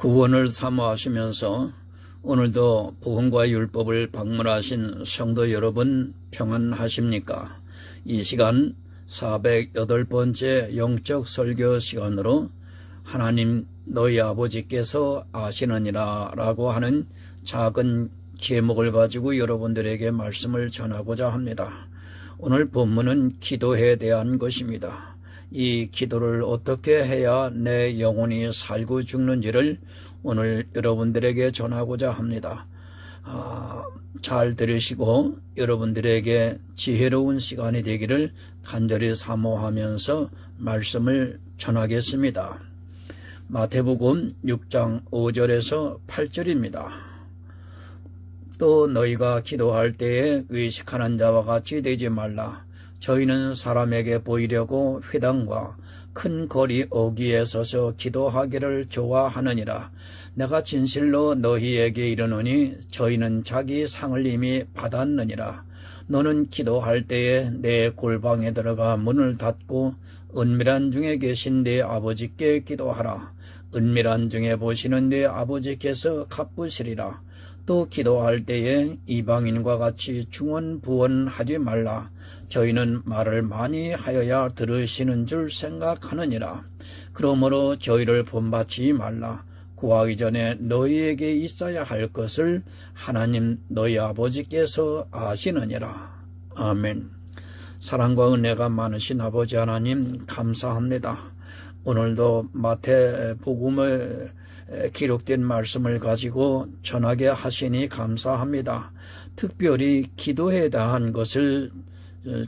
구원을 사모하시면서 오늘도 복음과 율법을 방문하신 성도 여러분 평안하십니까? 이 시간 408번째 영적 설교 시간으로 하나님 너희 아버지께서 아시느니라 라고 하는 작은 제목을 가지고 여러분들에게 말씀을 전하고자 합니다. 오늘 본문은 기도에 대한 것입니다. 이 기도를 어떻게 해야 내 영혼이 살고 죽는지를 오늘 여러분들에게 전하고자 합니다. 잘 들으시고 여러분들에게 지혜로운 시간이 되기를 간절히 사모하면서 말씀을 전하겠습니다. 마태복음 6장 5절에서 8절입니다. 또 너희가 기도할 때에 의식하는 자와 같이 되지 말라. 저희는 사람에게 보이려고 회당과 큰 거리 어귀에 서서 기도하기를 좋아하느니라. 내가 진실로 너희에게 이르노니 저희는 자기 상을 이미 받았느니라. 너는 기도할 때에 내 골방에 들어가 문을 닫고 은밀한 중에 계신 네 아버지께 기도하라. 은밀한 중에 보시는 네 아버지께서 갚으시리라. 또 기도할 때에 이방인과 같이 중언부언하지 말라. 저희는 말을 많이 하여야 들으시는 줄 생각하느니라. 그러므로 저희를 본받지 말라. 구하기 전에 너희에게 있어야 할 것을 하나님 너희 아버지께서 아시느니라. 아멘. 사랑과 은혜가 많으신 아버지 하나님 감사합니다. 오늘도 마태복음에 기록된 말씀을 가지고 전하게 하시니 감사합니다. 특별히 기도에 대한 것을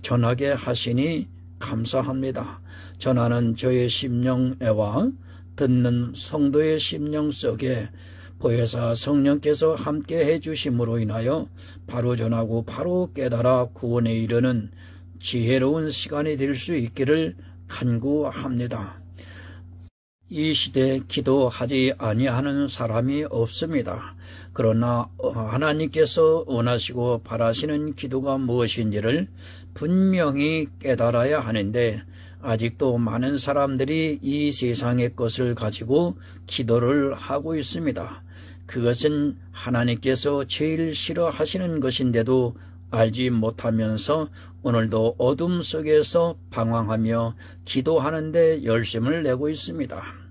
전하게 하시니 감사합니다. 전하는 저의 심령애와 듣는 성도의 심령 속에 보혜사 성령께서 함께 해주심으로 인하여 바로 전하고 바로 깨달아 구원에 이르는 지혜로운 시간이 될 수 있기를 간구합니다. 이 시대에 기도하지 아니하는 사람이 없습니다. 그러나 하나님께서 원하시고 바라시는 기도가 무엇인지를 분명히 깨달아야 하는데 아직도 많은 사람들이 이 세상의 것을 가지고 기도를 하고 있습니다. 그것은 하나님께서 제일 싫어하시는 것인데도 알지 못하면서 오늘도 어둠 속에서 방황하며 기도하는데 열심을 내고 있습니다.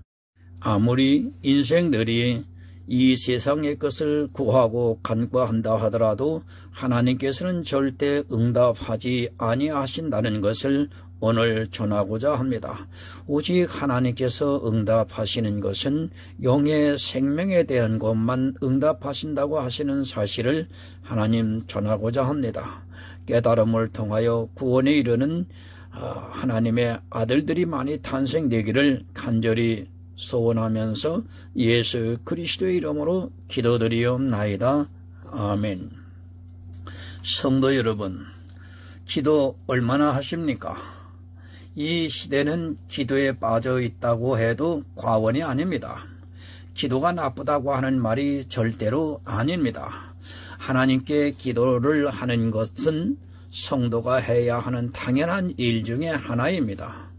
아무리 인생들이 이 세상의 것을 구하고 간구한다 하더라도 하나님께서는 절대 응답하지 아니하신다는 것을 오늘 전하고자 합니다. 오직 하나님께서 응답하시는 것은 영의 생명에 대한 것만 응답하신다고 하시는 사실을 하나님 전하고자 합니다. 깨달음을 통하여 구원에 이르는 하나님의 아들들이 많이 탄생되기를 간절히 소원하면서 예수 그리스도의 이름으로 기도드리옵나이다. 아멘. 성도 여러분, 기도 얼마나 하십니까? 이 시대는 기도에 빠져 있다고 해도 과언이 아닙니다. 기도가 나쁘다고 하는 말이 절대로 아닙니다. 하나님께 기도를 하는 것은 성도가 해야 하는 당연한 일 중에 하나입니다.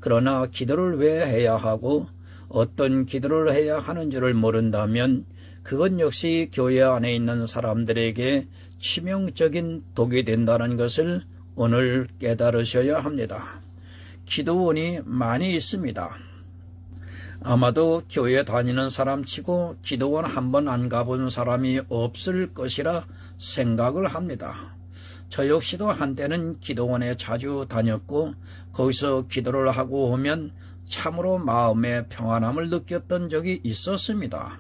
그러나 기도를 왜 해야 하고 어떤 기도를 해야 하는지를 모른다면 그건 역시 교회 안에 있는 사람들에게 치명적인 독이 된다는 것을 오늘 깨달으셔야 합니다. 기도원이 많이 있습니다. 아마도 교회 다니는 사람치고 기도원 한 번 안 가본 사람이 없을 것이라 생각을 합니다. 저 역시도 한때는 기도원에 자주 다녔고 거기서 기도를 하고 오면 참으로 마음의 평안함을 느꼈던 적이 있었습니다.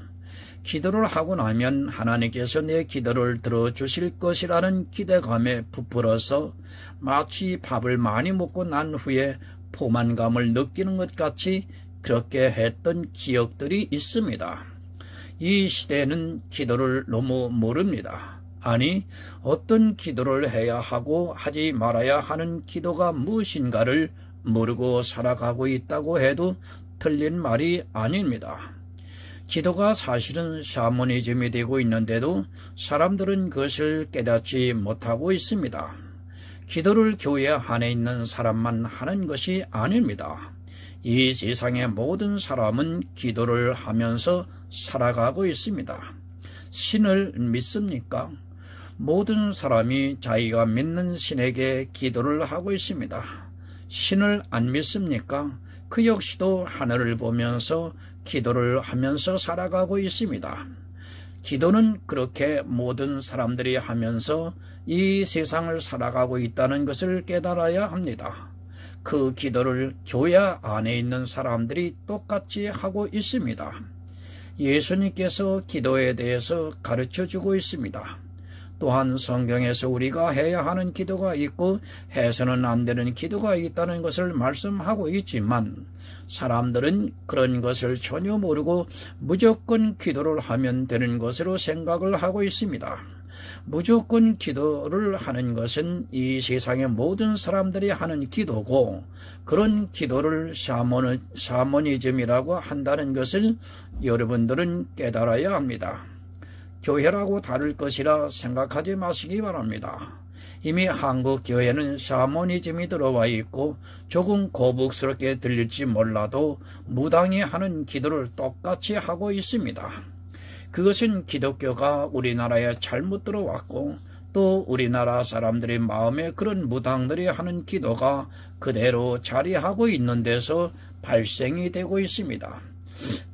기도를 하고 나면 하나님께서 내 기도를 들어주실 것이라는 기대감에 부풀어서 마치 밥을 많이 먹고 난 후에 포만감을 느끼는 것 같이 그렇게 했던 기억들이 있습니다. 이 시대는 기도를 너무 모릅니다. 아니, 어떤 기도를 해야 하고 하지 말아야 하는 기도가 무엇인가를 모르고 살아가고 있다고 해도 틀린 말이 아닙니다. 기도가 사실은 샤머니즘이 되고 있는데도 사람들은 그것을 깨닫지 못하고 있습니다. 기도를 교회 안에 있는 사람만 하는 것이 아닙니다. 이 세상의 모든 사람은 기도를 하면서 살아가고 있습니다. 신을 믿습니까? 모든 사람이 자기가 믿는 신에게 기도를 하고 있습니다. 신을 안 믿습니까? 그 역시도 하늘을 보면서 기도를 하면서 살아가고 있습니다. 기도는 그렇게 모든 사람들이 하면서 이 세상을 살아가고 있다는 것을 깨달아야 합니다. 그 기도를 교회 안에 있는 사람들이 똑같이 하고 있습니다. 예수님께서 기도에 대해서 가르쳐주고 있습니다. 또한 성경에서 우리가 해야 하는 기도가 있고 해서는 안 되는 기도가 있다는 것을 말씀하고 있지만 사람들은 그런 것을 전혀 모르고 무조건 기도를 하면 되는 것으로 생각을 하고 있습니다. 무조건 기도를 하는 것은 이 세상의 모든 사람들이 하는 기도고 그런 기도를 샤머니즘이라고 한다는 것을 여러분들은 깨달아야 합니다. 교회라고 다를 것이라 생각하지 마시기 바랍니다. 이미 한국 교회는 샤머니즘이 들어와 있고 조금 거북스럽게 들릴지 몰라도 무당이 하는 기도를 똑같이 하고 있습니다. 그것은 기독교가 우리나라에 잘못 들어왔고 또 우리나라 사람들의 마음에 그런 무당들이 하는 기도가 그대로 자리하고 있는 데서 발생이 되고 있습니다.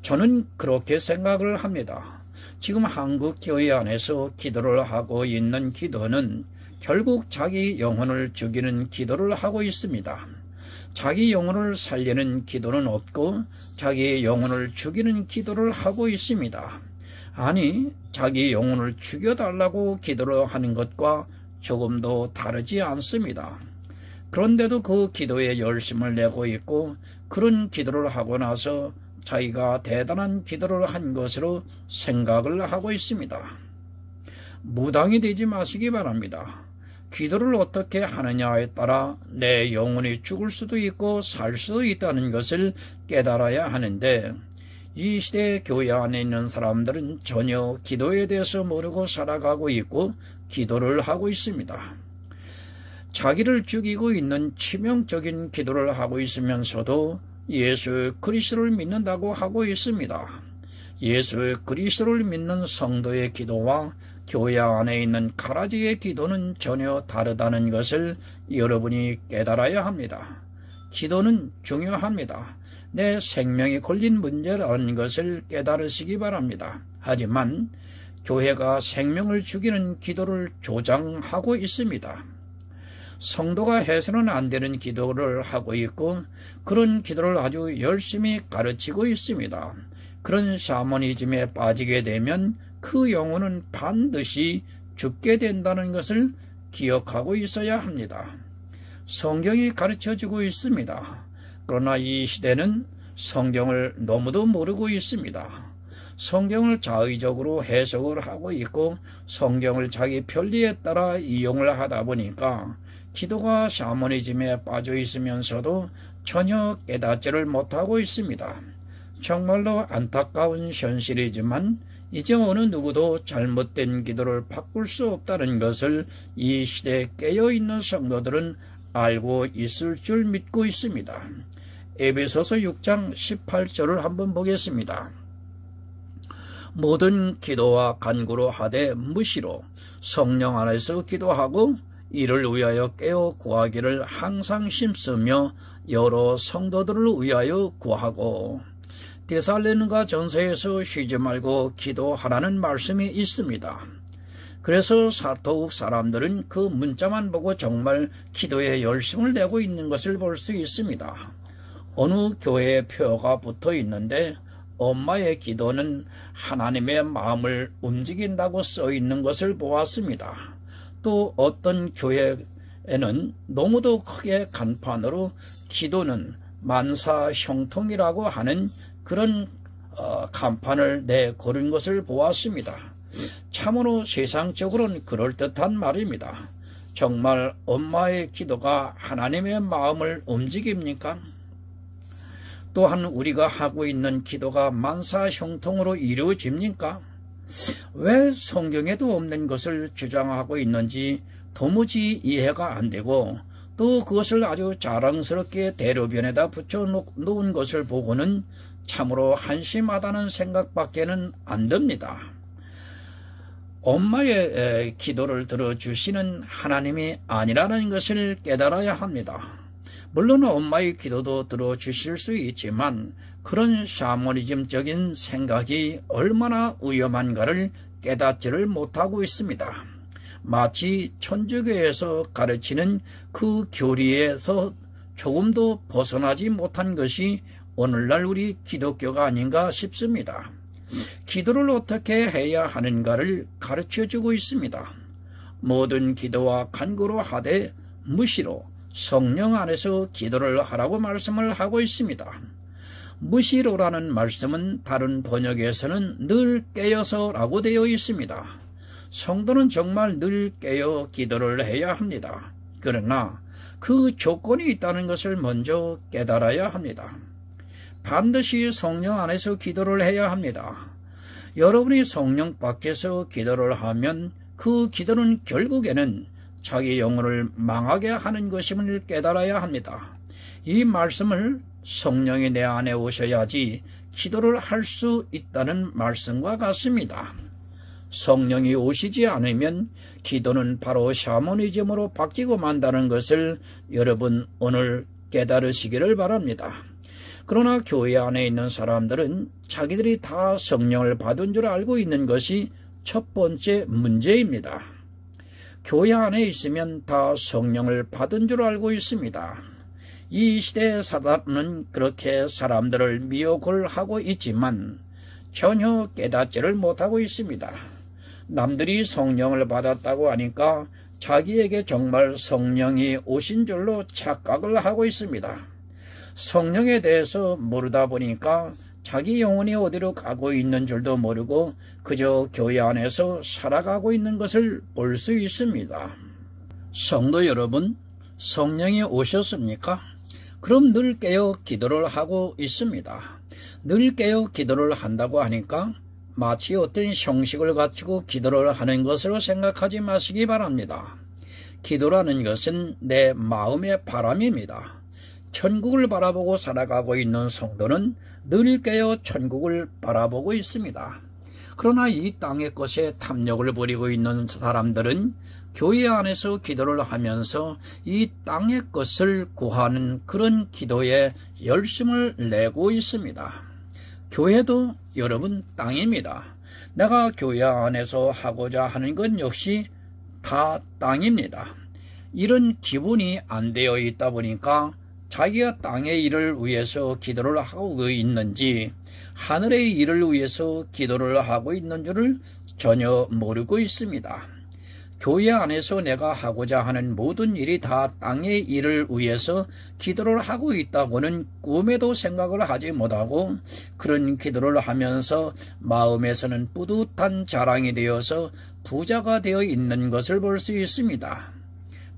저는 그렇게 생각을 합니다. 지금 한국 교회 안에서 기도를 하고 있는 기도는 결국 자기 영혼을 죽이는 기도를 하고 있습니다. 자기 영혼을 살리는 기도는 없고 자기 영혼을 죽이는 기도를 하고 있습니다. 아니, 자기 영혼을 죽여달라고 기도를 하는 것과 조금도 다르지 않습니다. 그런데도 그 기도에 열심을 내고 있고 그런 기도를 하고 나서 자기가 대단한 기도를 한 것으로 생각을 하고 있습니다. 무당이 되지 마시기 바랍니다. 기도를 어떻게 하느냐에 따라 내 영혼이 죽을 수도 있고 살 수도 있다는 것을 깨달아야 하는데 이 시대 교회 안에 있는 사람들은 전혀 기도에 대해서 모르고 살아가고 있고 기도를 하고 있습니다. 자기를 죽이고 있는 치명적인 기도를 하고 있으면서도 예수 그리스도를 믿는다고 하고 있습니다. 예수 그리스도를 믿는 성도의 기도와 교회 안에 있는 가라지의 기도는 전혀 다르다는 것을 여러분이 깨달아야 합니다. 기도는 중요합니다. 내 생명이 걸린 문제라는 것을 깨달으시기 바랍니다. 하지만 교회가 생명을 죽이는 기도를 조장하고 있습니다. 성도가 해서는 안 되는 기도를 하고 있고 그런 기도를 아주 열심히 가르치고 있습니다. 그런 샤머니즘에 빠지게 되면 그 영혼은 반드시 죽게 된다는 것을 기억하고 있어야 합니다. 성경이 가르쳐주고 있습니다. 그러나 이 시대는 성경을 너무도 모르고 있습니다. 성경을 자의적으로 해석을 하고 있고 성경을 자기 편리에 따라 이용을 하다 보니까 기도가 샤머니즘에 빠져 있으면서도 전혀 깨닫지를 못하고 있습니다. 정말로 안타까운 현실이지만 이제 어느 누구도 잘못된 기도를 바꿀 수 없다는 것을 이 시대에 깨어있는 성도들은 알고 있을 줄 믿고 있습니다. 에베소서 6장 18절을 한번 보겠습니다. 모든 기도와 간구로 하되 무시로 성령 안에서 기도하고 이를 위하여 깨어 구하기를 항상 힘쓰며 여러 성도들을 위하여 구하고 데살로니가 전서에서 쉬지 말고 기도하라는 말씀이 있습니다. 그래서 더욱 사람들은 그 문자만 보고 정말 기도에 열심을 내고 있는 것을 볼 수 있습니다. 어느 교회에 표가 붙어 있는데 엄마의 기도는 하나님의 마음을 움직인다고 써 있는 것을 보았습니다. 또 어떤 교회에는 너무도 크게 간판으로 기도는 만사 형통이라고 하는 그런 간판을 내걸은 것을 보았습니다. 참으로 세상적으로는 그럴듯한 말입니다. 정말 엄마의 기도가 하나님의 마음을 움직입니까? 또한 우리가 하고 있는 기도가 만사 형통으로 이루어집니까? 왜 성경에도 없는 것을 주장하고 있는지 도무지 이해가 안 되고 또 그것을 아주 자랑스럽게 대로변에다 붙여 놓은 것을 보고는 참으로 한심하다는 생각밖에는 안 듭니다. 엄마의 기도를 들어주시는 하나님이 아니라는 것을 깨달아야 합니다. 물론 엄마의 기도도 들어주실 수 있지만 그런 샤머니즘적인 생각이 얼마나 위험한가를 깨닫지를 못하고 있습니다. 마치 천주교에서 가르치는 그 교리에서 조금도 벗어나지 못한 것이 오늘날 우리 기독교가 아닌가 싶습니다. 기도를 어떻게 해야 하는가를 가르쳐주고 있습니다. 모든 기도와 간구로 하되 무시로 성령 안에서 기도를 하라고 말씀을 하고 있습니다. 무시로라는 말씀은 다른 번역에서는 늘 깨어서라고 되어 있습니다. 성도는 정말 늘 깨어 기도를 해야 합니다. 그러나 그 조건이 있다는 것을 먼저 깨달아야 합니다. 반드시 성령 안에서 기도를 해야 합니다. 여러분이 성령 밖에서 기도를 하면 그 기도는 결국에는 자기 영혼을 망하게 하는 것임을 깨달아야 합니다. 이 말씀을 성령이 내 안에 오셔야지 기도를 할 수 있다는 말씀과 같습니다. 성령이 오시지 않으면 기도는 바로 샤머니즘으로 바뀌고 만다는 것을 여러분 오늘 깨달으시기를 바랍니다. 그러나 교회 안에 있는 사람들은 자기들이 다 성령을 받은 줄 알고 있는 것이 첫 번째 문제입니다. 교회 안에 있으면 다 성령을 받은 줄 알고 있습니다. 이 시대의 사단은 그렇게 사람들을 미혹을 하고 있지만 전혀 깨닫지를 못하고 있습니다. 남들이 성령을 받았다고 하니까 자기에게 정말 성령이 오신 줄로 착각을 하고 있습니다. 성령에 대해서 모르다 보니까 자기 영혼이 어디로 가고 있는 줄도 모르고 그저 교회 안에서 살아가고 있는 것을 볼 수 있습니다. 성도 여러분, 성령이 오셨습니까? 그럼 늘 깨어 기도를 하고 있습니다. 늘 깨어 기도를 한다고 하니까 마치 어떤 형식을 갖추고 기도를 하는 것으로 생각하지 마시기 바랍니다. 기도라는 것은 내 마음의 바람입니다. 천국을 바라보고 살아가고 있는 성도는 늘 깨어 천국을 바라보고 있습니다. 그러나 이 땅의 것에 탐욕을 부리고 있는 사람들은 교회 안에서 기도를 하면서 이 땅의 것을 구하는 그런 기도에 열심을 내고 있습니다. 교회도 여러분 땅입니다. 내가 교회 안에서 하고자 하는 것 역시 다 땅입니다. 이런 기분이 안 되어 있다 보니까 자기가 땅의 일을 위해서 기도를 하고 있는지 하늘의 일을 위해서 기도를 하고 있는 줄을 전혀 모르고 있습니다. 교회 안에서 내가 하고자 하는 모든 일이 다 땅의 일을 위해서 기도를 하고 있다고는 꿈에도 생각을 하지 못하고 그런 기도를 하면서 마음에서는 뿌듯한 자랑이 되어서 부자가 되어 있는 것을 볼 수 있습니다.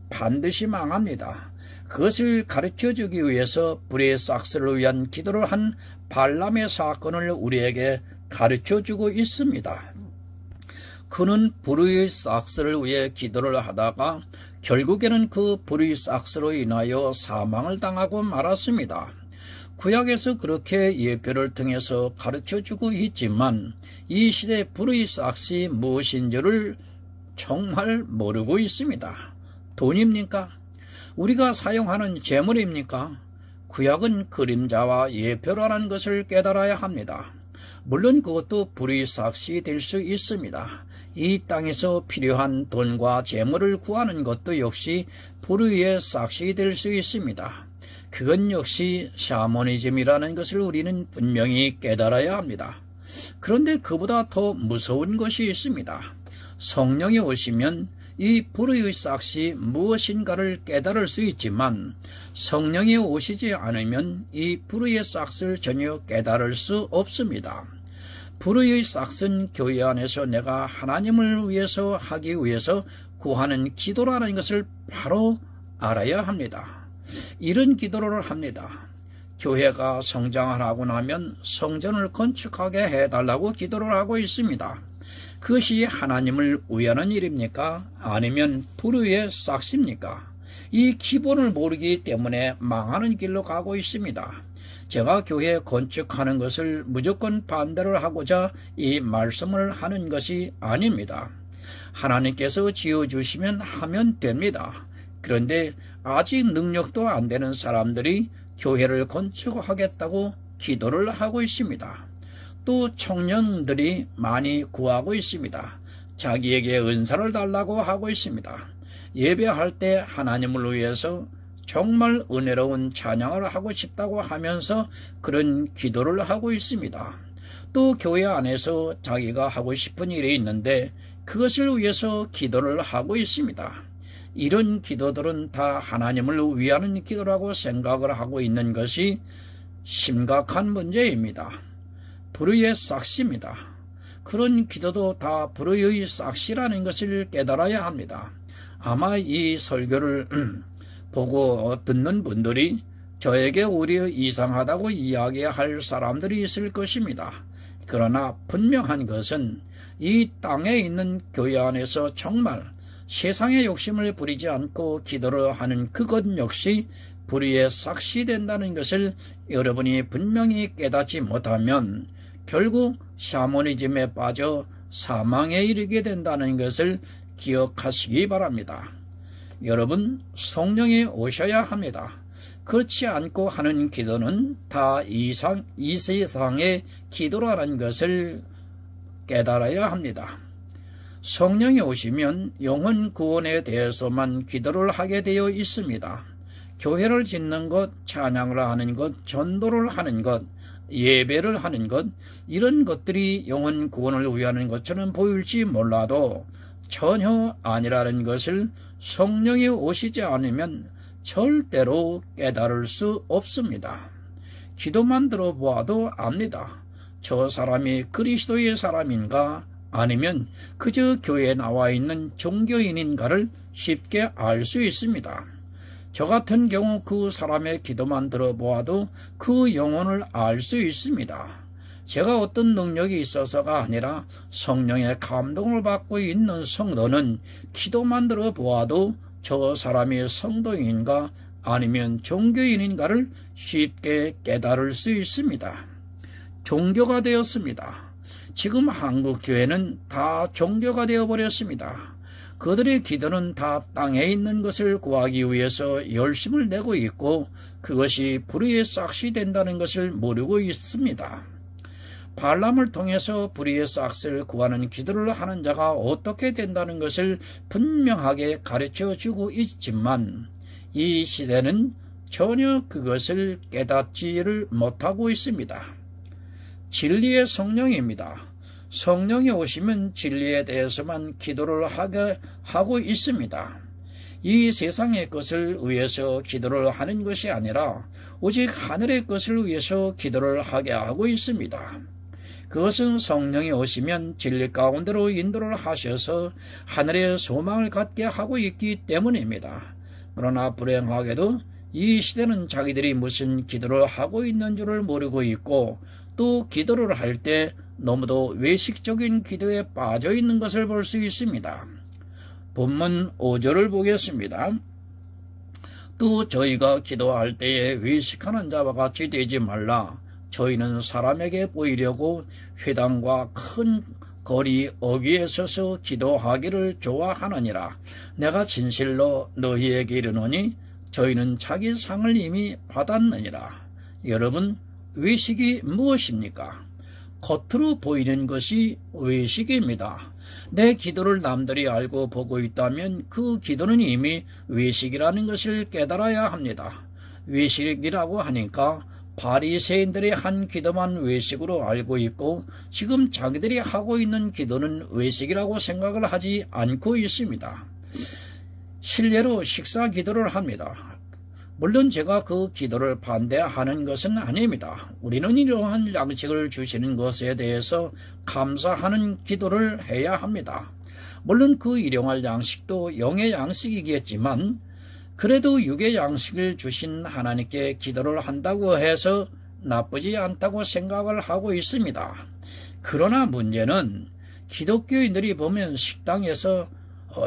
반드시 망합니다. 그것을 가르쳐주기 위해서 불의 삭스를 위한 기도를 한 발람의 사건을 우리에게 가르쳐주고 있습니다. 그는 불의 삭스를 위해 기도를 하다가 결국에는 그 불의 삭스로 인하여 사망을 당하고 말았습니다. 구약에서 그렇게 예표를 통해서 가르쳐주고 있지만 이 시대 불의 삭스이 무엇인지를 정말 모르고 있습니다. 돈입니까? 우리가 사용하는 재물입니까? 구약은 그림자와 예표라는 것을 깨달아야 합니다. 물론 그것도 불의 삭시 될 수 있습니다. 이 땅에서 필요한 돈과 재물을 구하는 것도 역시 불의의 삭시 될 수 있습니다. 그건 역시 샤머니즘이라는 것을 우리는 분명히 깨달아야 합니다. 그런데 그보다 더 무서운 것이 있습니다. 성령이 오시면 이 불의의 삭시 무엇인가를 깨달을 수 있지만 성령이 오시지 않으면 이 불의의 삭스를 전혀 깨달을 수 없습니다. 불의의 삭스는 교회 안에서 내가 하나님을 위해서 하기 위해서 구하는 기도라는 것을 바로 알아야 합니다. 이런 기도를 합니다. 교회가 성장하고 나면 성전을 건축하게 해달라고 기도를 하고 있습니다. 그것이 하나님을 위하는 일입니까? 아니면 불의의 삭시입니까? 이 기본을 모르기 때문에 망하는 길로 가고 있습니다. 제가 교회 건축하는 것을 무조건 반대를 하고자 이 말씀을 하는 것이 아닙니다. 하나님께서 지어주시면 하면 됩니다. 그런데 아직 능력도 안 되는 사람들이 교회를 건축하겠다고 기도를 하고 있습니다. 또 청년들이 많이 구하고 있습니다. 자기에게 은사를 달라고 하고 있습니다. 예배할 때 하나님을 위해서 정말 은혜로운 찬양을 하고 싶다고 하면서 그런 기도를 하고 있습니다. 또 교회 안에서 자기가 하고 싶은 일이 있는데 그것을 위해서 기도를 하고 있습니다. 이런 기도들은 다 하나님을 위하는 기도라고 생각을 하고 있는 것이 심각한 문제입니다. 불의의 싹시입니다. 그런 기도도 다 불의의 싹시라는 것을 깨달아야 합니다. 아마 이 설교를 보고 듣는 분들이 저에게 오히려 이상하다고 이야기할 사람들이 있을 것입니다. 그러나 분명한 것은 이 땅에 있는 교회 안에서 정말 세상의 욕심을 부리지 않고 기도를 하는 그것 역시 불의에 삭시된다는 것을 여러분이 분명히 깨닫지 못하면 결국 샤머니즘에 빠져 사망에 이르게 된다는 것을 기억하시기 바랍니다. 여러분, 성령이 오셔야 합니다. 그렇지 않고 하는 기도는 다 이 세상의 기도라는 것을 깨달아야 합니다. 성령이 오시면 영혼 구원에 대해서만 기도를 하게 되어 있습니다. 교회를 짓는 것, 찬양을 하는 것, 전도를 하는 것, 예배를 하는 것, 이런 것들이 영혼 구원을 위하는 것처럼 보일지 몰라도 전혀 아니라는 것을 성령이 오시지 않으면 절대로 깨달을 수 없습니다. 기도만 들어보아도 압니다. 저 사람이 그리스도의 사람인가 아니면 그저 교회에 나와 있는 종교인인가를 쉽게 알 수 있습니다. 저 같은 경우 그 사람의 기도만 들어보아도 그 영혼을 알 수 있습니다. 제가 어떤 능력이 있어서가 아니라 성령의 감동을 받고 있는 성도는 기도만 들어보아도 저 사람이 성도인가 아니면 종교인인가를 쉽게 깨달을 수 있습니다. 종교가 되었습니다. 지금 한국 교회는 다 종교가 되어버렸습니다. 그들의 기도는 다 땅에 있는 것을 구하기 위해서 열심을 내고 있고 그것이 불의의 싹시 된다는 것을 모르고 있습니다. 발람을 통해서 불의의 싹스를 구하는 기도를 하는 자가 어떻게 된다는 것을 분명하게 가르쳐주고 있지만 이 시대는 전혀 그것을 깨닫지를 못하고 있습니다. 진리의 성령입니다. 성령이 오시면 진리에 대해서만 기도를 하게 하고 있습니다. 이 세상의 것을 위해서 기도를 하는 것이 아니라 오직 하늘의 것을 위해서 기도를 하게 하고 있습니다. 그것은 성령이 오시면 진리 가운데로 인도를 하셔서 하늘의 소망을 갖게 하고 있기 때문입니다. 그러나 불행하게도 이 시대는 자기들이 무슨 기도를 하고 있는 줄을 모르고 있고 또 기도를 할 때 너무도 외식적인 기도에 빠져 있는 것을 볼 수 있습니다. 본문 5절을 보겠습니다. 또 저희가 기도할 때에 외식하는 자와 같이 되지 말라. 저희는 사람에게 보이려고 회당과 큰 거리 어귀에 서서 기도하기를 좋아하느니라. 내가 진실로 너희에게 이르노니 저희는 자기 상을 이미 받았느니라. 여러분, 외식이 무엇입니까? 겉으로 보이는 것이 외식입니다. 내 기도를 남들이 알고 보고 있다면 그 기도는 이미 외식이라는 것을 깨달아야 합니다. 외식이라고 하니까 바리새인들의 한 기도만 외식으로 알고 있고 지금 자기들이 하고 있는 기도는 외식이라고 생각을 하지 않고 있습니다. 실례로 식사 기도를 합니다. 물론 제가 그 기도를 반대하는 것은 아닙니다. 우리는 이러한 양식을 주시는 것에 대해서 감사하는 기도를 해야 합니다. 물론 그 일용할 양식도 영의 양식이겠지만 그래도 육의 양식을 주신 하나님께 기도를 한다고 해서 나쁘지 않다고 생각을 하고 있습니다. 그러나 문제는 기독교인들이 보면 식당에서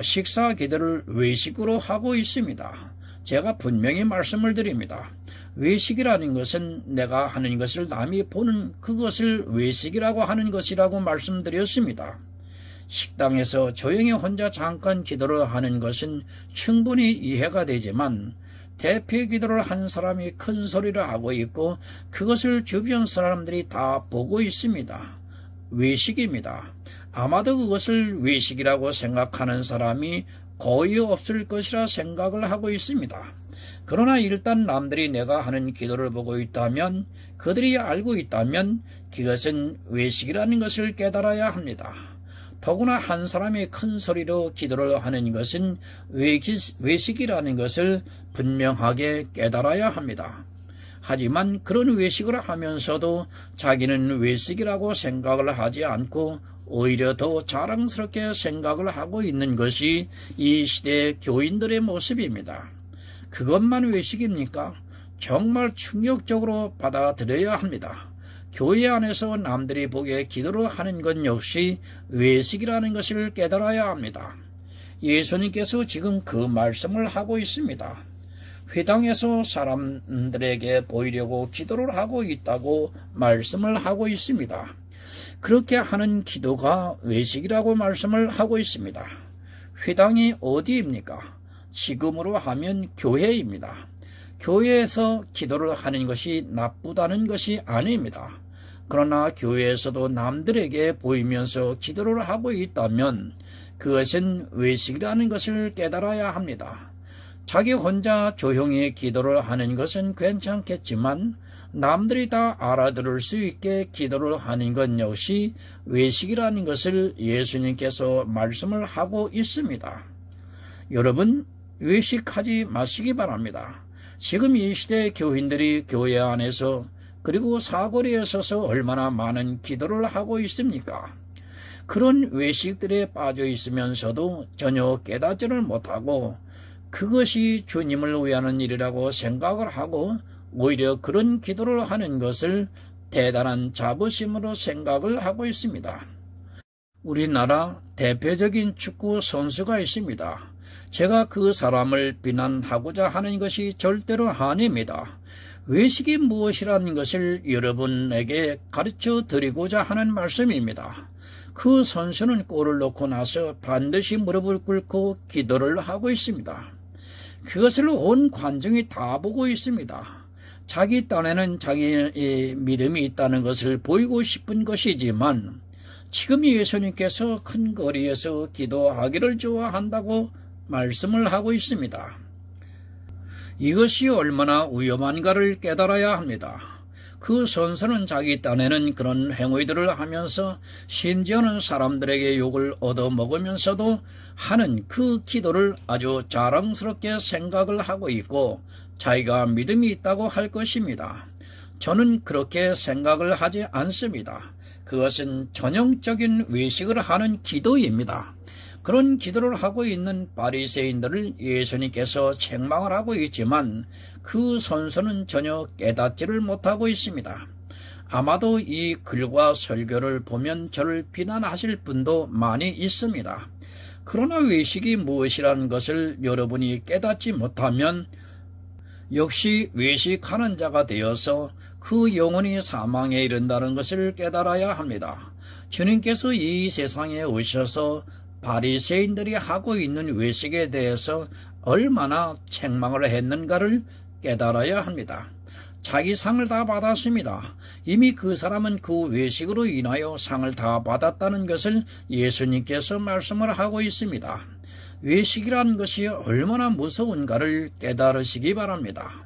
식사 기도를 외식으로 하고 있습니다. 제가 분명히 말씀을 드립니다. 외식이라는 것은 내가 하는 것을 남이 보는 그것을 외식이라고 하는 것이라고 말씀드렸습니다. 식당에서 조용히 혼자 잠깐 기도를 하는 것은 충분히 이해가 되지만 대피 기도를 한 사람이 큰 소리를 하고 있고 그것을 주변 사람들이 다 보고 있습니다. 외식입니다. 아마도 그것을 외식이라고 생각하는 사람이 거의 없을 것이라 생각을 하고 있습니다. 그러나 일단 남들이 내가 하는 기도를 보고 있다면, 그들이 알고 있다면 그것은 외식이라는 것을 깨달아야 합니다. 더구나 한 사람이 큰 소리로 기도를 하는 것은 외식이라는 것을 분명하게 깨달아야 합니다. 하지만 그런 외식을 하면서도 자기는 외식이라고 생각을 하지 않고 오히려 더 자랑스럽게 생각을 하고 있는 것이 이 시대의 교인들의 모습입니다. 그것만 외식입니까? 정말 충격적으로 받아들여야 합니다. 교회 안에서 남들이 보기에 기도를 하는 것 역시 외식이라는 것을 깨달아야 합니다. 예수님께서 지금 그 말씀을 하고 있습니다. 회당에서 사람들에게 보이려고 기도를 하고 있다고 말씀을 하고 있습니다. 그렇게 하는 기도가 외식이라고 말씀을 하고 있습니다. 회당이 어디입니까? 지금으로 하면 교회입니다. 교회에서 기도를 하는 것이 나쁘다는 것이 아닙니다. 그러나 교회에서도 남들에게 보이면서 기도를 하고 있다면 그것은 외식이라는 것을 깨달아야 합니다. 자기 혼자 조용히 기도를 하는 것은 괜찮겠지만 남들이 다 알아들을 수 있게 기도를 하는 것 역시 외식이라는 것을 예수님께서 말씀을 하고 있습니다. 여러분, 외식하지 마시기 바랍니다. 지금 이 시대의 교인들이 교회 안에서 그리고 사거리에 서서 얼마나 많은 기도를 하고 있습니까? 그런 외식들에 빠져 있으면서도 전혀 깨닫지를 못하고 그것이 주님을 위하는 일이라고 생각을 하고 오히려 그런 기도를 하는 것을 대단한 자부심으로 생각을 하고 있습니다. 우리나라 대표적인 축구 선수가 있습니다. 제가 그 사람을 비난하고자 하는 것이 절대로 아닙니다. 외식이 무엇이라는 것을 여러분에게 가르쳐 드리고자 하는 말씀입니다. 그 선수는 골을 넣고 나서 반드시 무릎을 꿇고 기도를 하고 있습니다. 그것을 온 관중이 다 보고 있습니다. 자기 딴에는 자기의 믿음이 있다는 것을 보이고 싶은 것이지만 지금 예수님께서 큰 거리에서 기도하기를 좋아한다고 말씀을 하고 있습니다. 이것이 얼마나 위험한가를 깨달아야 합니다. 그 선수는 자기 딴에는 그런 행위들을 하면서 심지어는 사람들에게 욕을 얻어먹으면서도 하는 그 기도를 아주 자랑스럽게 생각을 하고 있고 자기가 믿음이 있다고 할 것입니다. 저는 그렇게 생각을 하지 않습니다. 그것은 전형적인 외식을 하는 기도입니다. 그런 기도를 하고 있는 바리새인들을 예수님께서 책망을 하고 있지만 그 선수는 전혀 깨닫지를 못하고 있습니다. 아마도 이 글과 설교를 보면 저를 비난하실 분도 많이 있습니다. 그러나 외식이 무엇이라는 것을 여러분이 깨닫지 못하면 역시 외식하는 자가 되어서 그 영혼이 사망에 이른다는 것을 깨달아야 합니다. 주님께서 이 세상에 오셔서 바리새인들이 하고 있는 외식에 대해서 얼마나 책망을 했는가를 깨달아야 합니다. 자기 상을 다 받았습니다. 이미 그 사람은 그 외식으로 인하여 상을 다 받았다는 것을 예수님께서 말씀을 하고 있습니다. 외식이라는 것이 얼마나 무서운가를 깨달으시기 바랍니다.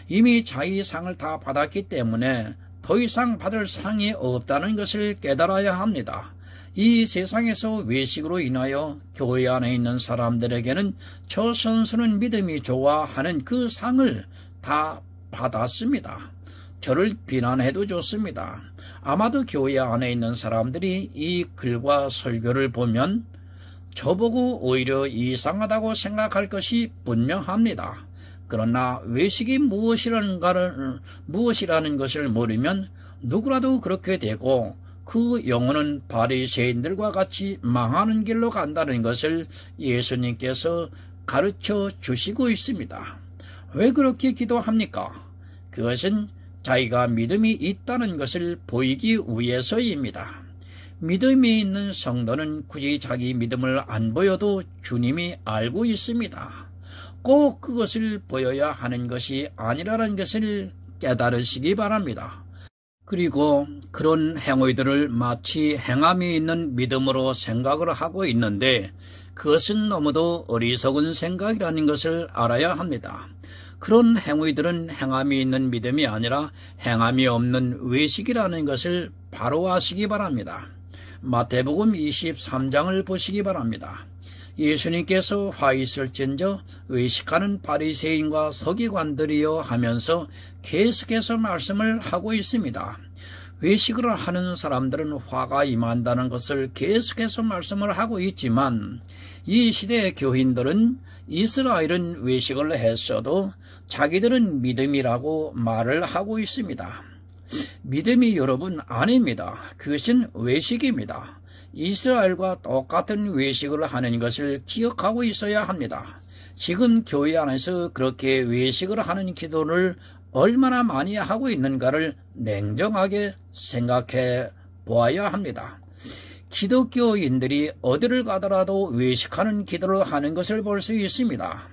이미 자기 상을 다 받았기 때문에 더 이상 받을 상이 없다는 것을 깨달아야 합니다. 이 세상에서 외식으로 인하여 교회 안에 있는 사람들에게는 저 선수는 믿음이 좋아 하는 그 상을 다 받았습니다. 저를 비난해도 좋습니다. 아마도 교회 안에 있는 사람들이 이 글과 설교를 보면 저보고 오히려 이상하다고 생각할 것이 분명합니다. 그러나 외식이 무엇이라는 것을 모르면 누구라도 그렇게 되고 그 영혼은 바리새인들과 같이 망하는 길로 간다는 것을 예수님께서 가르쳐 주시고 있습니다. 왜 그렇게 기도합니까? 그것은 자기가 믿음이 있다는 것을 보이기 위해서입니다. 믿음이 있는 성도는 굳이 자기 믿음을 안 보여도 주님이 알고 있습니다. 꼭 그것을 보여야 하는 것이 아니라는 것을 깨달으시기 바랍니다. 그리고 그런 행위들을 마치 행함이 있는 믿음으로 생각을 하고 있는데 그것은 너무도 어리석은 생각이라는 것을 알아야 합니다. 그런 행위들은 행함이 있는 믿음이 아니라 행함이 없는 외식이라는 것을 바로 아시기 바랍니다. 마태복음 23장을 보시기 바랍니다. 예수님께서 화 있을진저 외식하는 바리새인과 서기관들이여 하면서 계속해서 말씀을 하고 있습니다. 외식을 하는 사람들은 화가 임한다는 것을 계속해서 말씀을 하고 있지만 이 시대의 교인들은 이스라엘은 외식을 했어도 자기들은 믿음이라고 말을 하고 있습니다. 믿음이 여러분 아닙니다. 그것은 외식입니다. 이스라엘과 똑같은 외식을 하는 것을 기억하고 있어야 합니다. 지금 교회 안에서 그렇게 외식을 하는 기도를 얼마나 많이 하고 있는가를 냉정하게 생각해 보아야 합니다. 기독교인들이 어디를 가더라도 외식하는 기도를 하는 것을 볼 수 있습니다.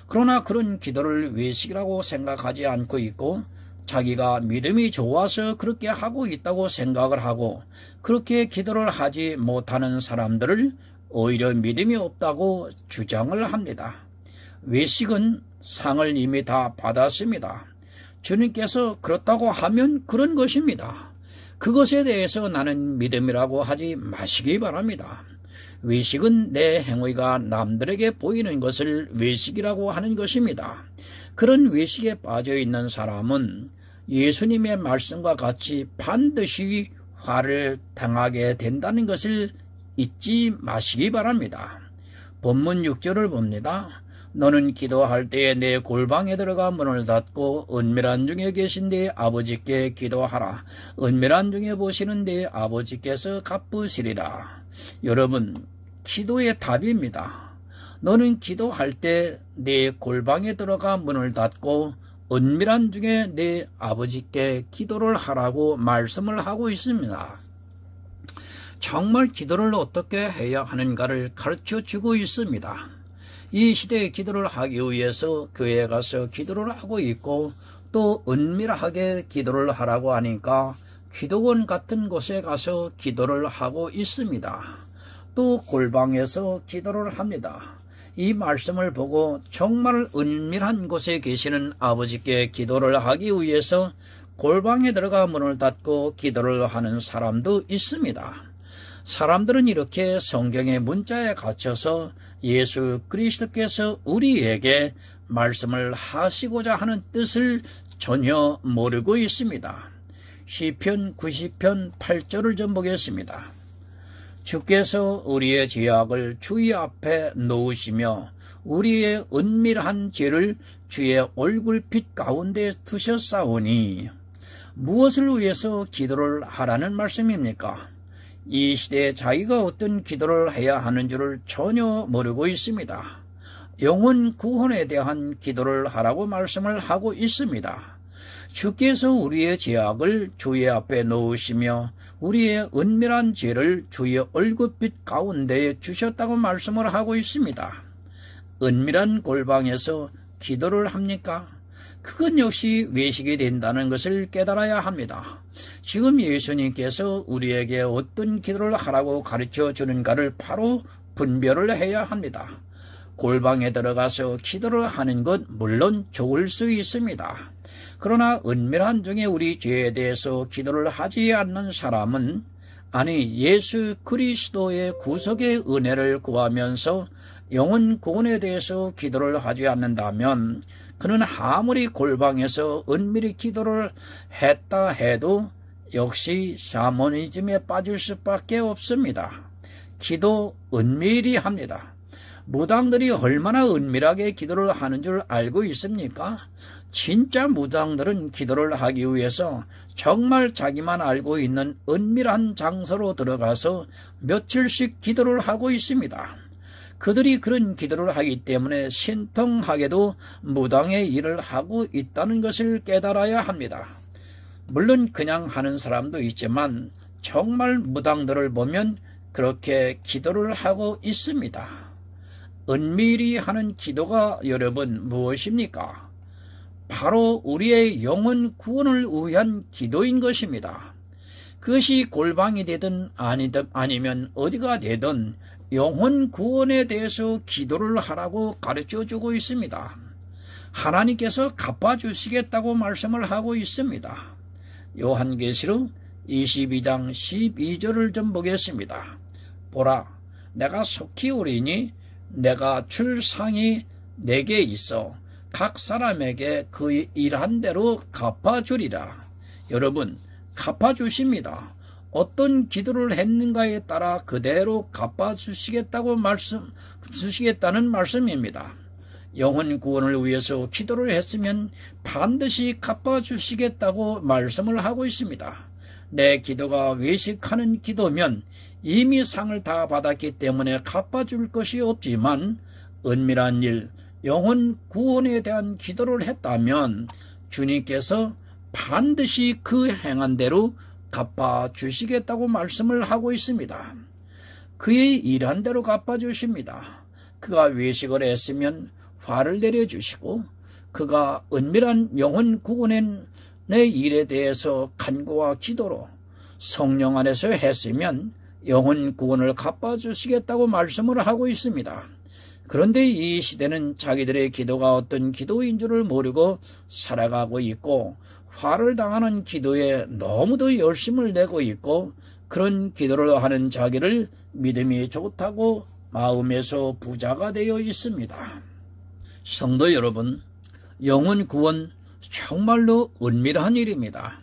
그러나 그런 기도를 외식이라고 생각하지 않고 있고 자기가 믿음이 좋아서 그렇게 하고 있다고 생각을 하고 그렇게 기도를 하지 못하는 사람들을 오히려 믿음이 없다고 주장을 합니다. 외식은 상을 이미 다 받았습니다. 주님께서 그렇다고 하면 그런 것입니다. 그것에 대해서 나는 믿음이라고 하지 마시기 바랍니다. 외식은 내 행위가 남들에게 보이는 것을 외식이라고 하는 것입니다. 그런 외식에 빠져 있는 사람은 예수님의 말씀과 같이 반드시 화를 당하게 된다는 것을 잊지 마시기 바랍니다. 본문 6절을 봅니다. 너는 기도할 때에 내 골방에 들어가 문을 닫고 은밀한 중에 계신 네 아버지께 기도하라. 은밀한 중에 보시는 네 아버지께서 갚으시리라. 여러분, 기도의 답입니다. 너는 기도할 때 네 골방에 들어가 문을 닫고 은밀한 중에 네 아버지께 기도를 하라고 말씀을 하고 있습니다. 정말 기도를 어떻게 해야 하는가를 가르쳐주고 있습니다. 이 시대에 기도를 하기 위해서 교회에 가서 기도를 하고 있고 또 은밀하게 기도를 하라고 하니까 기도원 같은 곳에 가서 기도를 하고 있습니다. 또 골방에서 기도를 합니다. 이 말씀을 보고 정말 은밀한 곳에 계시는 아버지께 기도를 하기 위해서 골방에 들어가 문을 닫고 기도를 하는 사람도 있습니다. 사람들은 이렇게 성경의 문자에 갇혀서 예수 그리스도께서 우리에게 말씀을 하시고자 하는 뜻을 전혀 모르고 있습니다. 시편 90편 8절을 좀 보겠습니다. 주께서 우리의 죄악을 주의 앞에 놓으시며 우리의 은밀한 죄를 주의 얼굴빛 가운데 두셨사오니 무엇을 위해서 기도를 하라는 말씀입니까? 이 시대에 자기가 어떤 기도를 해야 하는 줄을 전혀 모르고 있습니다. 영혼 구원에 대한 기도를 하라고 말씀을 하고 있습니다. 주께서 우리의 죄악을 주의 앞에 놓으시며 우리의 은밀한 죄를 주의 얼굴빛 가운데에 주셨다고 말씀을 하고 있습니다. 은밀한 골방에서 기도를 합니까? 그건 역시 외식이 된다는 것을 깨달아야 합니다. 지금 예수님께서 우리에게 어떤 기도를 하라고 가르쳐 주는가를 바로 분별을 해야 합니다. 골방에 들어가서 기도를 하는 것 물론 좋을 수 있습니다. 그러나 은밀한 중에 우리 죄에 대해서 기도를 하지 않는 사람은 아니 예수 그리스도의 구속의 은혜를 구하면서 영혼 구원에 대해서 기도를 하지 않는다면 그는 아무리 골방에서 은밀히 기도를 했다 해도 역시 샤머니즘에 빠질 수밖에 없습니다. 기도 은밀히 합니다. 무당들이 얼마나 은밀하게 기도를 하는 줄 알고 있습니까? 진짜 무당들은 기도를 하기 위해서 정말 자기만 알고 있는 은밀한 장소로 들어가서 며칠씩 기도를 하고 있습니다. 그들이 그런 기도를 하기 때문에 신통하게도 무당의 일을 하고 있다는 것을 깨달아야 합니다. 물론 그냥 하는 사람도 있지만 정말 무당들을 보면 그렇게 기도를 하고 있습니다. 은밀히 하는 기도가 여러분 무엇입니까? 바로 우리의 영혼 구원을 위한 기도인 것입니다. 그것이 골방이 되든 아니면 어디가 되든 영혼 구원에 대해서 기도를 하라고 가르쳐주고 있습니다. 하나님께서 갚아주시겠다고 말씀을 하고 있습니다. 요한계시록 22장 12절을 좀 보겠습니다. 보라, 내가 속히 오리니 내가 줄 상이 내게 있어 각 사람에게 그 일한 대로 갚아주리라. 여러분, 갚아주십니다. 어떤 기도를 했는가에 따라 그대로 갚아주시겠다는 말씀입니다. 영혼 구원을 위해서 기도를 했으면 반드시 갚아주시겠다고 말씀을 하고 있습니다. 내 기도가 외식하는 기도면 이미 상을 다 받았기 때문에 갚아줄 것이 없지만 은밀한 일, 영혼 구원에 대한 기도를 했다면 주님께서 반드시 그 행한 대로 갚아주시겠다고 말씀을 하고 있습니다. 그의 일한 대로 갚아주십니다. 그가 외식을 했으면 화를 내려주시고 그가 은밀한 영혼 구원의 일에 대해서 간구와 기도로 성령 안에서 했으면 영혼 구원을 갚아주시겠다고 말씀을 하고 있습니다. 그런데 이 시대는 자기들의 기도가 어떤 기도인 줄을 모르고 살아가고 있고 화를 당하는 기도에 너무도 열심을 내고 있고 그런 기도를 하는 자기를 믿음이 좋다고 마음에서 부자가 되어 있습니다. 성도 여러분, 영혼 구원 정말로 은밀한 일입니다.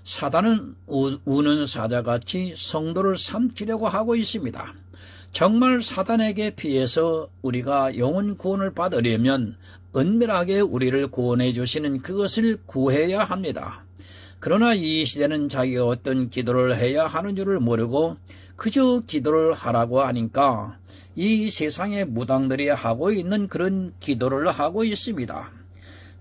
사단은 우는 사자같이 성도를 삼키려고 하고 있습니다. 정말 사단에게 피해서 우리가 영혼 구원을 받으려면 은밀하게 우리를 구원해 주시는 그것을 구해야 합니다. 그러나 이 시대는 자기가 어떤 기도를 해야 하는 줄을 모르고 그저 기도를 하라고 하니까 이 세상의 무당들이 하고 있는 그런 기도를 하고 있습니다.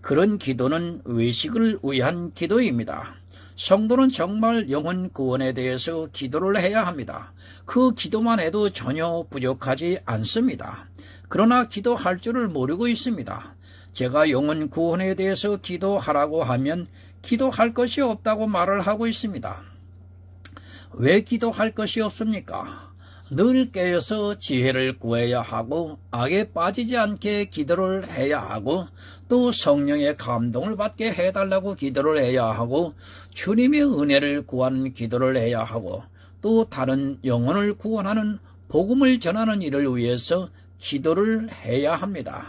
그런 기도는 외식을 위한 기도입니다. 성도는 정말 영혼 구원에 대해서 기도를 해야 합니다. 그 기도만 해도 전혀 부족하지 않습니다. 그러나 기도할 줄을 모르고 있습니다. 제가 영혼 구원에 대해서 기도하라고 하면 기도할 것이 없다고 말을 하고 있습니다. 왜 기도할 것이 없습니까? 늘 깨어서 지혜를 구해야 하고 악에 빠지지 않게 기도를 해야 하고 또 성령의 감동을 받게 해달라고 기도를 해야 하고 주님의 은혜를 구하는 기도를 해야 하고 또 다른 영혼을 구원하는 복음을 전하는 일을 위해서 기도를 해야 합니다.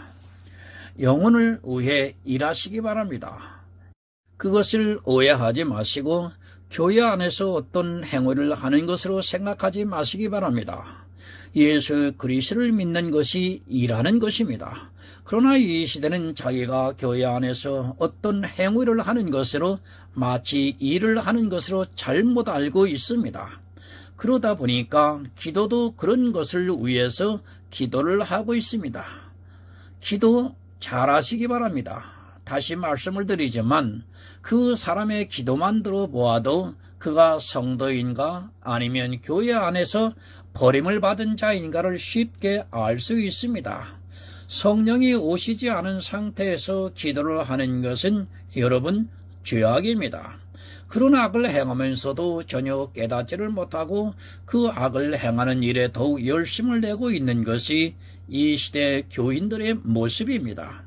영혼을 위해 일하시기 바랍니다. 그것을 오해하지 마시고 교회 안에서 어떤 행위를 하는 것으로 생각하지 마시기 바랍니다. 예수 그리스도를 믿는 것이 일하는 것입니다. 그러나 이 시대는 자기가 교회 안에서 어떤 행위를 하는 것으로 마치 일을 하는 것으로 잘못 알고 있습니다. 그러다 보니까 기도도 그런 것을 위해서 기도를 하고 있습니다. 기도 잘하시기 바랍니다. 다시 말씀을 드리지만 그 사람의 기도만 들어보아도 그가 성도인가 아니면 교회 안에서 버림을 받은 자인가를 쉽게 알 수 있습니다. 성령이 오시지 않은 상태에서 기도를 하는 것은 여러분 죄악입니다. 그런 악을 행하면서도 전혀 깨닫지를 못하고 그 악을 행하는 일에 더욱 열심을 내고 있는 것이 이 시대 교인들의 모습입니다.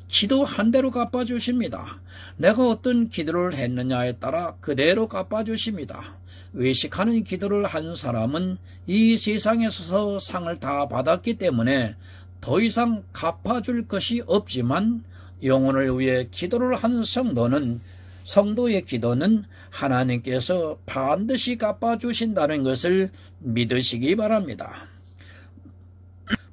기도한 대로 갚아주십니다. 내가 어떤 기도를 했느냐에 따라 그대로 갚아주십니다. 외식하는 기도를 한 사람은 이 세상에서 상을 다 받았기 때문에 더 이상 갚아줄 것이 없지만 영혼을 위해 기도를 한 성도의 기도는 하나님께서 반드시 갚아주신다는 것을 믿으시기 바랍니다.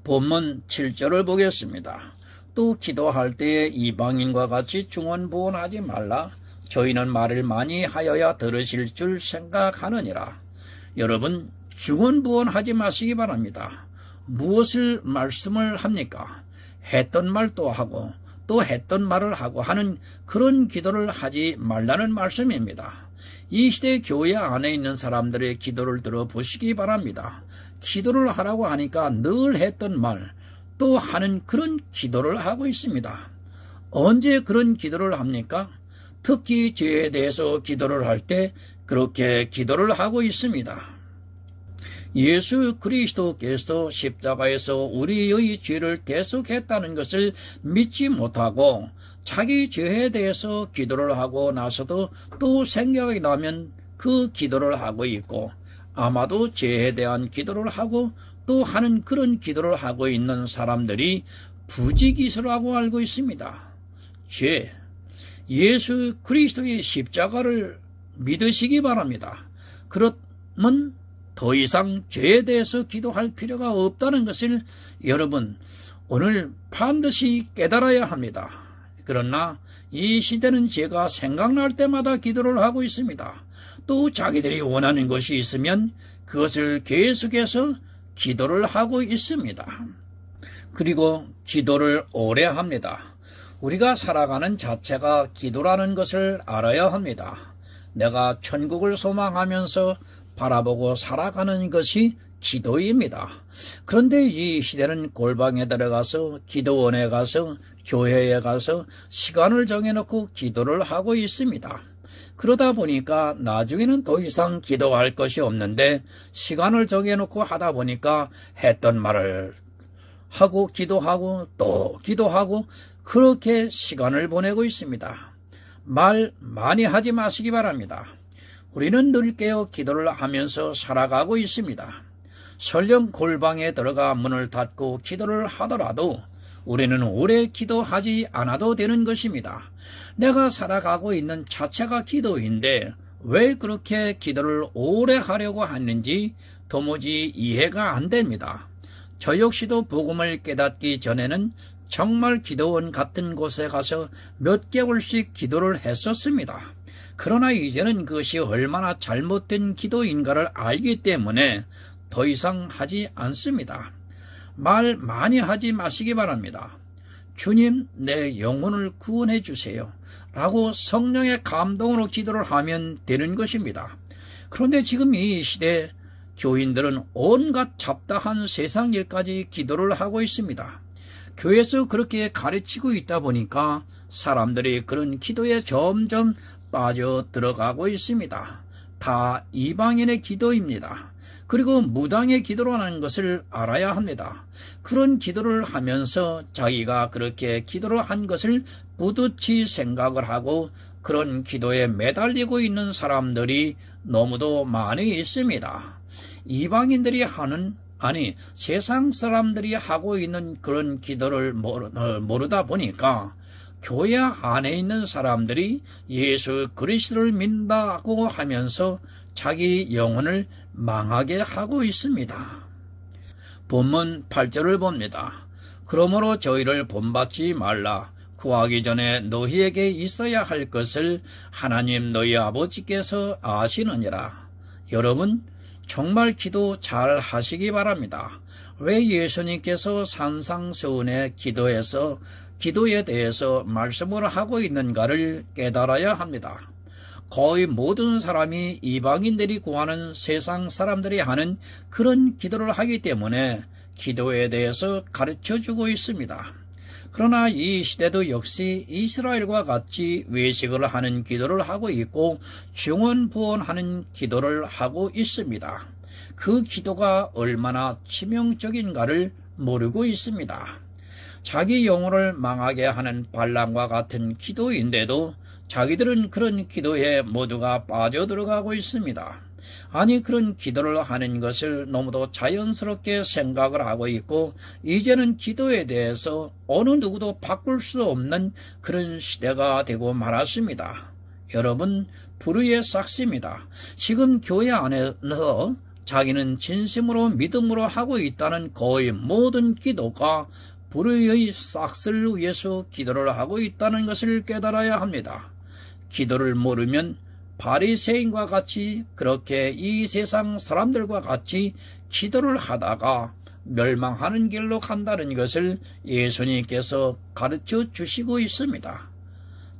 본문 7절을 보겠습니다. 또 기도할 때에 이방인과 같이 중언부언하지 말라. 저희는 말을 많이 하여야 들으실 줄 생각하느니라. 여러분, 중언부언하지 마시기 바랍니다. 무엇을 말씀을 합니까? 했던 말도 하고 또 했던 말을 하고 하는 그런 기도를 하지 말라는 말씀입니다. 이 시대 교회 안에 있는 사람들의 기도를 들어보시기 바랍니다. 기도를 하라고 하니까 늘 했던 말 또 하는 그런 기도를 하고 있습니다. 언제 그런 기도를 합니까? 특히 죄에 대해서 기도를 할 때 그렇게 기도를 하고 있습니다. 예수 그리스도께서 십자가에서 우리의 죄를 대속했다는 것을 믿지 못하고 자기 죄에 대해서 기도를 하고 나서도 또 생각이 나면 그 기도를 하고 있고 아마도 죄에 대한 기도를 하고 또 하는 그런 기도를 하고 있는 사람들이 부지기수라고 알고 있습니다. 죄, 예수 그리스도의 십자가를 믿으시기 바랍니다. 그러면 더 이상 죄에 대해서 기도할 필요가 없다는 것을 여러분 오늘 반드시 깨달아야 합니다. 그러나 이 시대는 제가 생각날 때마다 기도를 하고 있습니다. 또 자기들이 원하는 것이 있으면 그것을 계속해서 기도를 하고 있습니다. 그리고 기도를 오래 합니다. 우리가 살아가는 자체가 기도라는 것을 알아야 합니다. 내가 천국을 소망하면서 바라보고 살아가는 것이 기도입니다. 그런데 이 시대는 골방에 들어가서 기도원에 가서 교회에 가서 시간을 정해놓고 기도를 하고 있습니다. 그러다 보니까 나중에는 더 이상 기도할 것이 없는데 시간을 정해놓고 하다 보니까 했던 말을 하고 기도하고 또 기도하고 그렇게 시간을 보내고 있습니다. 말 많이 하지 마시기 바랍니다. 우리는 늘 깨어 기도를 하면서 살아가고 있습니다. 설령 골방에 들어가 문을 닫고 기도를 하더라도 우리는 오래 기도하지 않아도 되는 것입니다. 내가 살아가고 있는 자체가 기도인데 왜 그렇게 기도를 오래 하려고 하는지 도무지 이해가 안 됩니다. 저 역시도 복음을 깨닫기 전에는 정말 기도원 같은 곳에 가서 몇 개월씩 기도를 했었습니다. 그러나 이제는 그것이 얼마나 잘못된 기도인가를 알기 때문에 더 이상 하지 않습니다. 말 많이 하지 마시기 바랍니다. 주님, 내 영혼을 구원해 주세요 라고 성령의 감동으로 기도를 하면 되는 것입니다. 그런데 지금 이 시대 교인들은 온갖 잡다한 세상 일까지 기도를 하고 있습니다. 교회에서 그렇게 가르치고 있다 보니까 사람들이 그런 기도에 점점 빠져 들어가고 있습니다. 다 이방인의 기도입니다. 그리고 무당의 기도라는 것을 알아야 합니다. 그런 기도를 하면서 자기가 그렇게 기도를 한 것을 뿌듯이 생각을 하고 그런 기도에 매달리고 있는 사람들이 너무도 많이 있습니다. 이방인들이 하는 세상 사람들이 하고 있는 그런 기도를 모르다 보니까 교회 안에 있는 사람들이 예수 그리스도를 믿는다고 하면서 자기 영혼을 망하게 하고 있습니다. 본문 8절을 봅니다. 그러므로 저희를 본받지 말라. 구하기 전에 너희에게 있어야 할 것을 하나님 너희 아버지께서 아시느니라. 여러분 정말 기도 잘 하시기 바랍니다. 왜 예수님께서 산상수훈의 기도에 대해서 말씀을 하고 있는가를 깨달아야 합니다. 거의 모든 사람이 이방인들이 구하는 세상 사람들이 하는 그런 기도를 하기 때문에 기도에 대해서 가르쳐주고 있습니다. 그러나 이 시대도 역시 이스라엘과 같이 외식을 하는 기도를 하고 있고 중언부언하는 기도를 하고 있습니다. 그 기도가 얼마나 치명적인가를 모르고 있습니다. 자기 영혼을 망하게 하는 발람과 같은 기도인데도 자기들은 그런 기도에 모두가 빠져들어가고 있습니다. 아니 그런 기도를 하는 것을 너무도 자연스럽게 생각을 하고 있고 이제는 기도에 대해서 어느 누구도 바꿀 수 없는 그런 시대가 되고 말았습니다. 여러분 불의의 싹시입니다. 지금 교회 안에서 자기는 진심으로 믿음으로 하고 있다는 거의 모든 기도가 불의의 싹스를 위해서 기도를 하고 있다는 것을 깨달아야 합니다. 기도를 모르면 바리새인과 같이 그렇게 이 세상 사람들과 같이 기도를 하다가 멸망하는 길로 간다는 것을 예수님께서 가르쳐 주시고 있습니다.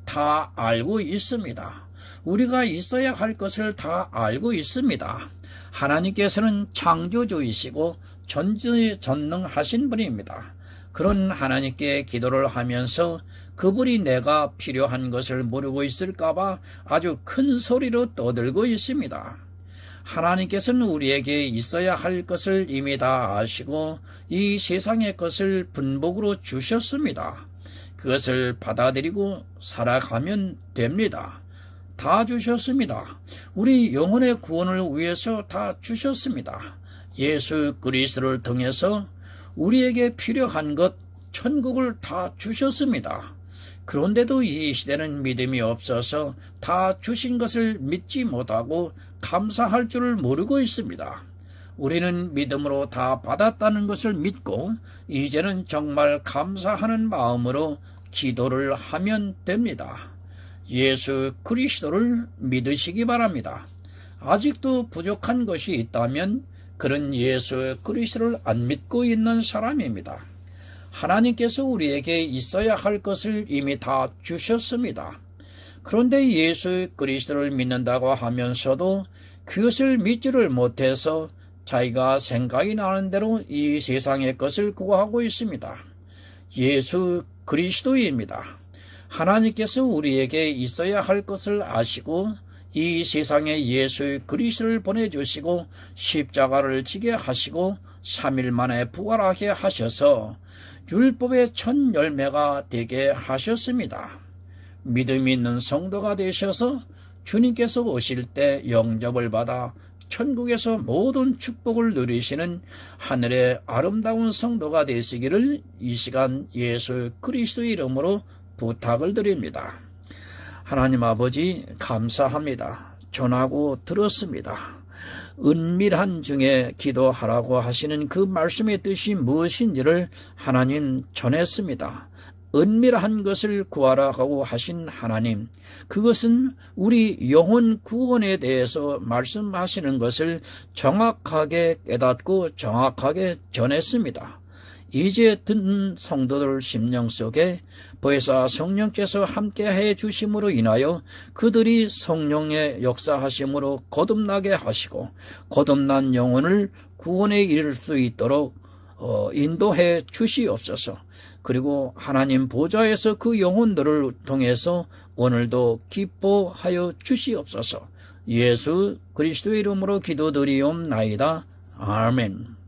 다 알고 있습니다. 우리가 있어야 할 것을 다 알고 있습니다. 하나님께서는 창조주이시고 전지전능하신 분입니다. 그런 하나님께 기도를 하면서 그분이 내가 필요한 것을 모르고 있을까봐 아주 큰 소리로 떠들고 있습니다. 하나님께서는 우리에게 있어야 할 것을 이미 다 아시고 이 세상의 것을 분복으로 주셨습니다. 그것을 받아들이고 살아가면 됩니다. 다 주셨습니다. 우리 영혼의 구원을 위해서 다 주셨습니다. 예수 그리스도를 통해서 우리에게 필요한 것, 천국을 다 주셨습니다. 그런데도 이 시대는 믿음이 없어서 다 주신 것을 믿지 못하고 감사할 줄을 모르고 있습니다. 우리는 믿음으로 다 받았다는 것을 믿고 이제는 정말 감사하는 마음으로 기도를 하면 됩니다. 예수 그리스도를 믿으시기 바랍니다. 아직도 부족한 것이 있다면 그런 예수 그리스도를 안 믿고 있는 사람입니다. 하나님께서 우리에게 있어야 할 것을 이미 다 주셨습니다. 그런데 예수 그리스도를 믿는다고 하면서도 그것을 믿지를 못해서 자기가 생각이 나는 대로 이 세상의 것을 구하고 있습니다. 예수 그리스도입니다. 하나님께서 우리에게 있어야 할 것을 아시고 이 세상에 예수 그리스도를 보내주시고 십자가를 지게 하시고 3일 만에 부활하게 하셔서 율법의 첫 열매가 되게 하셨습니다. 믿음이 있는 성도가 되셔서 주님께서 오실 때 영접을 받아 천국에서 모든 축복을 누리시는 하늘의 아름다운 성도가 되시기를 이 시간 예수 그리스도의 이름으로 부탁을 드립니다. 하나님 아버지 감사합니다. 전하고 들었습니다. 은밀한 중에 기도하라고 하시는 그 말씀의 뜻이 무엇인지를 하나님 전했습니다. 은밀한 것을 구하라고 하신 하나님, 그것은 우리 영혼 구원에 대해서 말씀하시는 것을 정확하게 깨닫고 정확하게 전했습니다. 이제 듣는 성도들 심령 속에 보혜사 성령께서 함께해 주심으로 인하여 그들이 성령의 역사하심으로 거듭나게 하시고 거듭난 영혼을 구원에 이를 수 있도록 인도해 주시옵소서. 그리고 하나님 보좌에서 그 영혼들을 통해서 오늘도 기뻐하여 주시옵소서. 예수 그리스도의 이름으로 기도드리옵나이다. 아멘.